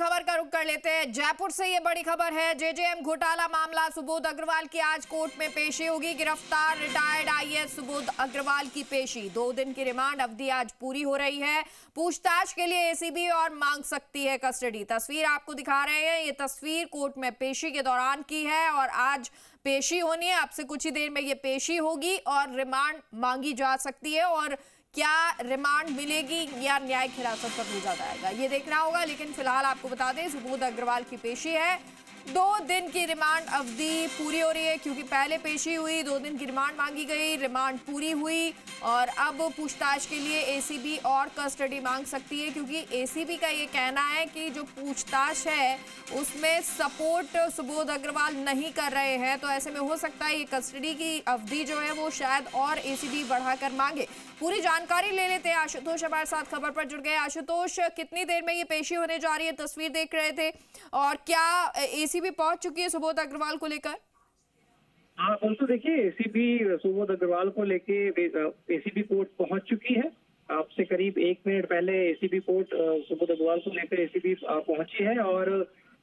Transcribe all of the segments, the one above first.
खबर का रुख कर लेते हैं। जयपुर से ये बड़ी खबर है। जेजेएम घोटाला मामला, सुबोध अग्रवाल की आज कोर्ट में पेशी होगी। गिरफ्तार रिटायर्ड आईएएस सुबोध अग्रवाल की पेशी, 2 दिन की रिमांड अवधि आज पूरी हो रही है। पूछताछ के लिए एसीबी और मांग सकती है कस्टडी। तस्वीर आपको दिखा रहे हैं, ये तस्वीर कोर्ट में पेशी के दौरान की है और आज पेशी होनी है। अब से कुछ ही देर में ये पेशी होगी और रिमांड मांगी जा सकती है। और क्या रिमांड मिलेगी या न्यायिक हिरासत पर भेजा जाएगा, ये देखना होगा। लेकिन फिलहाल आपको बता दें, सुबोध अग्रवाल की पेशी है। 2 दिन की रिमांड अवधि पूरी हो रही है, क्योंकि पहले पेशी हुई, 2 दिन की रिमांड मांगी गई, रिमांड पूरी हुई और अब पूछताछ के लिए एसीबी और कस्टडी मांग सकती है। क्योंकि एसीबी का ये कहना है कि जो पूछताछ है उसमें सपोर्ट सुबोध अग्रवाल नहीं कर रहे हैं, तो ऐसे में हो सकता है ये कस्टडी की अवधि जो है वो शायद और एसीबी बढ़ाकर मांगे। पूरी जानकारी ले लेते हैं। आशुतोष हमारे साथ खबर पर जुड़ गए। आशुतोष, कितनी देर में ये पेशी होने जा रही है? तस्वीर देख रहे थे, और क्या एसीबी पहुंच चुकी है सुबोध अग्रवाल को लेकर? हाँ, तो देखिए, एसीबी सुबोध अग्रवाल को लेके एसीबी कोर्ट पहुंच चुकी है। अब से करीब 1 मिनट पहले एसीबी कोर्ट सुबोध अग्रवाल को लेकर एसीबी पहुंची है। और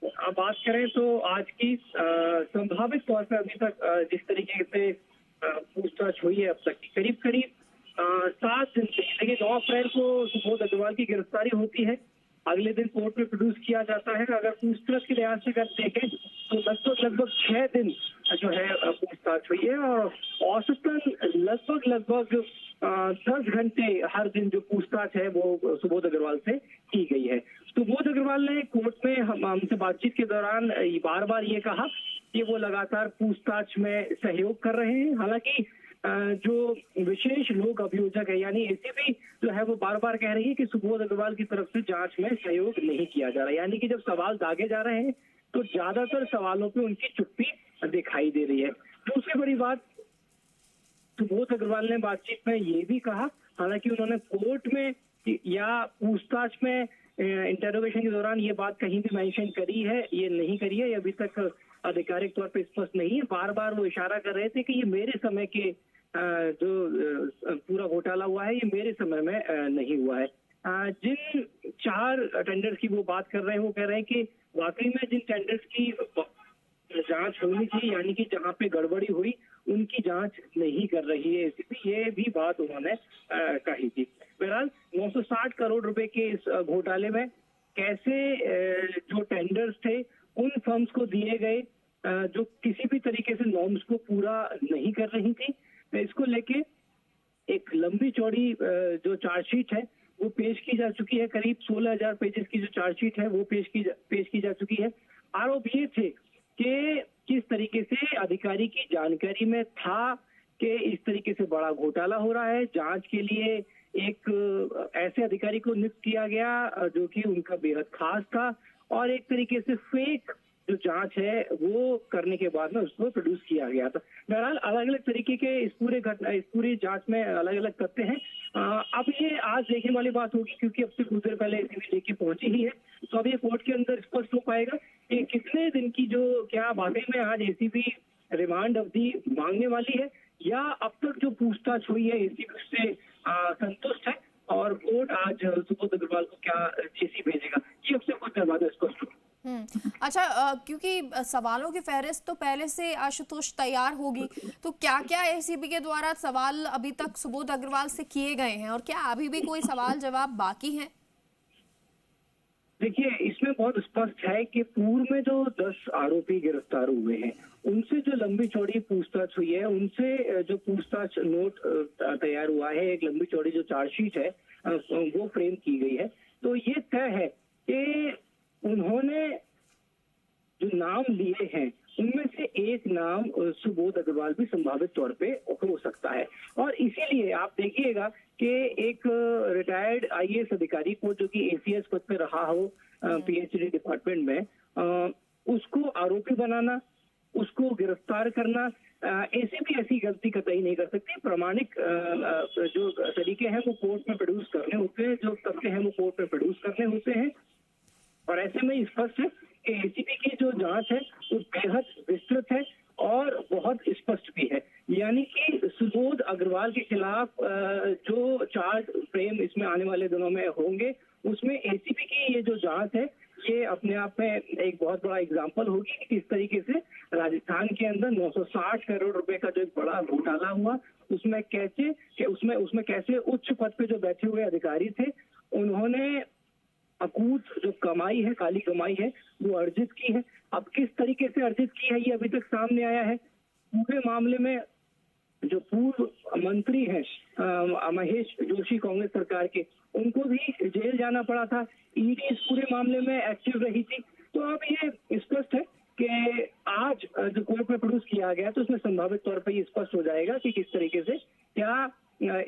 अब बात करें तो आज की संभावित तौर पर अभी तक जिस तरीके से पूछताछ हुई है अब तक की, करीब 7 दिन से, देखिए 9 अप्रैल को सुबोध अग्रवाल की गिरफ्तारी होती है। अगले दिन कोर्ट में प्रोड्यूस किया जाता है। अगर पूछताछ के लिहाज से अगर देखें तो लगभग 6 दिन जो है पूछताछ हुई है और औसतन लगभग 10 घंटे हर दिन जो पूछताछ है वो सुबोध अग्रवाल से की गई है। सुबोध अग्रवाल ने कोर्ट में हमसे बातचीत के दौरान बार बार ये कहा कि वो लगातार पूछताछ में सहयोग कर रहे हैं। हालांकि जो विशेष लोक अभियोजक है यानी एसीबी जो है वो बार बार कह रही है कि सुबोध अग्रवाल की तरफ से जांच में सहयोग नहीं किया जा रहा है। यानी कि जब सवाल दागे जा रहे हैं तो ज्यादातर सवालों पे उनकी चुप्पी दिखाई दे रही है। दूसरी बड़ी बात, सुबोध अग्रवाल ने बातचीत में ये भी कहा, हालांकि उन्होंने कोर्ट में या पूछताछ में इंटरोगेशन के दौरान ये बात कहीं भी मेंशन करी है, ये नहीं करी है, ये अभी तक आधिकारिक तौर पे स्पष्ट नहीं है। बार बार वो इशारा कर रहे थे कि ये मेरे समय के जो पूरा घोटाला हुआ है ये मेरे समय में नहीं हुआ है। जिन 4 टेंडर्स की वो बात कर रहे हैं, वो कह रहे हैं कि वाकई में जिन टेंडर्स की जांच होनी थी, यानी कि जहां पे गड़बड़ी हुई उनकी जांच नहीं कर रही है एसीबी, ये भी बात उन्होंने कही थी। बहरहाल 960 करोड़ रुपए के इस घोटाले में कैसे जो टेंडर्स थे उन फर्म्स को दिए गए जो किसी भी तरीके से नॉर्म्स को पूरा नहीं कर रही थी, इसको लेके एक लंबी चौड़ी जो चार्जशीट है वो पेश की जा चुकी है। करीब 16,000 पेजेस की जो चार्जशीट है वो पेश की जा चुकी है। आरोप ये थे कि किस तरीके से अधिकारी की जानकारी में था कि इस तरीके से बड़ा घोटाला हो रहा है। जांच के लिए एक ऐसे अधिकारी को नियुक्त किया गया जो कि उनका बेहद खास था और एक तरीके से फेक जो जांच है वो करने के बाद में उसको प्रोड्यूस किया गया था। बहरहाल अलग अलग तरीके के इस पूरी जांच में अलग अलग तथ्य हैं। अब ये आज देखने वाली बात होगी, क्योंकि अब से कुछ देर पहले एसीबी लेके पहुंची ही है, तो अब ये कोर्ट के अंदर स्पष्ट हो पाएगा कि कितने दिन की जो क्या वाकई में आज एसीबी रिमांड अवधि मांगने वाली है या अब तक जो पूछताछ हुई है एसीबी से संतुष्ट है और कोर्ट आज सुबोध अग्रवाल को क्या जेसी भेजेगा, ये अब से कुछ देर बाद स्पष्ट होगा। अच्छा, क्योंकि सवालों की फहरिस्त तो पहले से आशुतोष तैयार होगी, तो क्या क्या एसीबी के द्वारा सवाल अभी तक सुबोध अग्रवाल से किए गए हैं और क्या अभी भी कोई सवाल जवाब बाकी हैं? देखिए, इसमें बहुत स्पष्ट है कि पूर्व में जो 10 आरोपी गिरफ्तार हुए हैं उनसे जो लंबी चौड़ी पूछताछ हुई है, उनसे जो पूछताछ नोट तैयार हुआ है, एक लंबी चौड़ी जो चार्जशीट है वो फ्रेम की गई है। तो ये तय है कि उन्होंने जो नाम लिए हैं उनमें से एक नाम सुबोध अग्रवाल भी संभावित तौर पे हो सकता है। और इसीलिए आप देखिएगा कि एक रिटायर्ड आईएएस अधिकारी को जो कि एसीएस पद पे रहा हो पीएचडी डिपार्टमेंट में, उसको आरोपी बनाना, उसको गिरफ्तार करना, एसीबी ऐसी गलती कतई नहीं कर सकती। प्रामाणिक जो तरीके हैं वो कोर्ट में प्रोड्यूस करने होते हैं, जो तथ्य हैं वो कोर्ट में प्रोड्यूस करने होते हैं। और ऐसे में स्पष्ट है कि एसीबी की जो जांच है वो बेहद विस्तृत है और बहुत स्पष्ट भी है। यानी कि सुबोध अग्रवाल के खिलाफ जो चार्ज फ्रेम इसमें आने वाले दिनों में होंगे उसमें एसीबी की ये जो जांच है ये अपने आप में एक बहुत बड़ा एग्जाम्पल होगी कि किस तरीके से राजस्थान के अंदर 960 करोड़ रुपए का जो एक बड़ा घोटाला हुआ, उसमें कैसे उच्च पद पे जो बैठे हुए अधिकारी थे उन्होंने अकूत जो कमाई है, काली कमाई है, वो अर्जित की है। अब किस तरीके से अर्जित की है ये अभी तक सामने आया है। पूरे मामले में जो पूर्व मंत्री हैं महेश जोशी कांग्रेस सरकार के, उनको भी जेल जाना पड़ा था। ईडी इस पूरे मामले में एक्टिव रही थी। तो अब ये स्पष्ट है कि आज जो कोर्ट में प्रोड्यूस किया गया तो उसमें संभावित तौर पर ये स्पष्ट हो जाएगा कि किस तरीके से क्या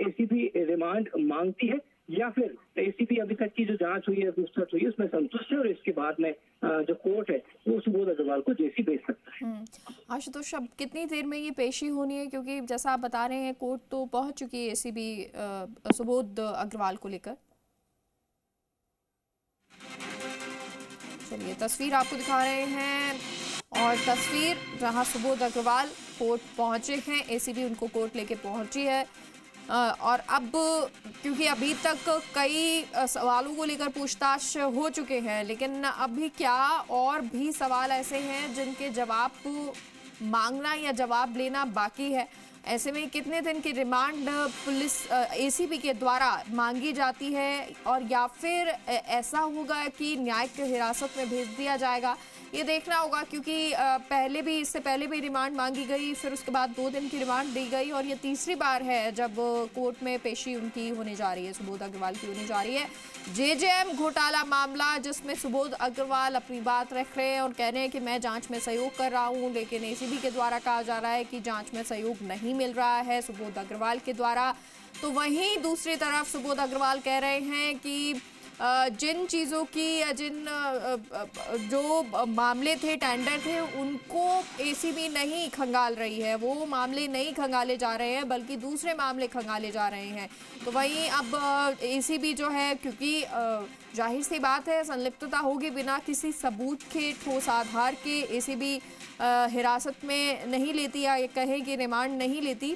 एसीबी रिमांड मांगती है या फिर एसीबी अभी तक की जो जांच हुई है, पूछताछ हुई है, उसमें संतुष्ट है और इसके बाद में जो कोर्ट है वो सुबोध अग्रवाल को जेसी भेज सकता है। आशुतोष, अब कितनी देर में ये पेशी होनी है, क्योंकि जैसा आप बता रहे हैं कोर्ट तो पहुंच चुकी है एसीबी सुबोध अग्रवाल को लेकर। चलिए तस्वीर आपको दिखा रहे हैं और तस्वीर जहां सुबोध अग्रवाल कोर्ट पहुंचे हैं, एसीबी उनको कोर्ट लेके पहुंची है। और अब क्योंकि अभी तक कई सवालों को लेकर पूछताछ हो चुके हैं, लेकिन अभी क्या और भी सवाल ऐसे हैं जिनके जवाब मांगना या जवाब लेना बाकी है। ऐसे में कितने दिन की रिमांड पुलिस एसीबी के द्वारा मांगी जाती है और या फिर ऐसा होगा कि न्यायिक हिरासत में भेज दिया जाएगा, ये देखना होगा। क्योंकि इससे पहले भी रिमांड मांगी गई, फिर उसके बाद 2 दिन की रिमांड दी गई और ये तीसरी बार है जब कोर्ट में पेशी उनकी होने जा रही है, सुबोध अग्रवाल की होने जा रही है। जेजेएम घोटाला मामला जिसमें सुबोध अग्रवाल अपनी बात रख रहे हैं और कह रहे हैं कि मैं जांच में सहयोग कर रहा हूं, लेकिन एसीबी के द्वारा कहा जा रहा है कि जांच में सहयोग नहीं मिल रहा है सुबोध अग्रवाल के द्वारा। तो वहीं दूसरी तरफ सुबोध अग्रवाल कह रहे हैं कि जिन चीज़ों की जो मामले थे, टेंडर थे, उनको एसीबी नहीं खंगाल रही है, वो मामले नहीं खंगाले जा रहे हैं बल्कि दूसरे मामले खंगाले जा रहे हैं। तो वहीं अब एसीबी जो है, क्योंकि जाहिर सी बात है संलिप्तता होगी, बिना किसी सबूत के, ठोस आधार के एसीबी हिरासत में नहीं लेती या ये कहें कि रिमांड नहीं लेती।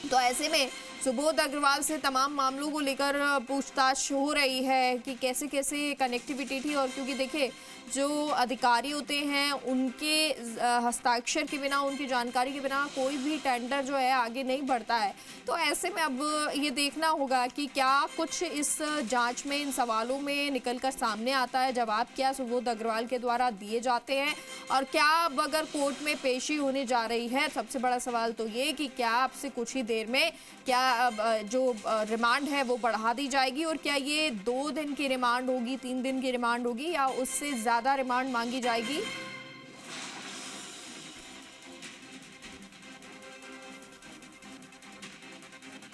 तो ऐसे में सुबोध अग्रवाल से तमाम मामलों को लेकर पूछताछ हो रही है कि कैसे कैसे कनेक्टिविटी थी। और क्योंकि देखिए जो अधिकारी होते हैं उनके हस्ताक्षर के बिना, उनकी जानकारी के बिना कोई भी टेंडर जो है आगे नहीं बढ़ता है। तो ऐसे में अब ये देखना होगा कि क्या कुछ इस जांच में, इन सवालों में निकल कर सामने आता है, जवाब क्या सुबोध अग्रवाल के द्वारा दिए जाते हैं। और क्या अब अगर कोर्ट में पेशी होने जा रही है, सबसे बड़ा सवाल तो ये कि क्या आपसे कुछ ही देर में क्या जो रिमांड है वो बढ़ा दी जाएगी और क्या ये 2 दिन की रिमांड होगी, 3 दिन की रिमांड होगी या उससे ज़्यादा रिमांड मांगी जाएगी।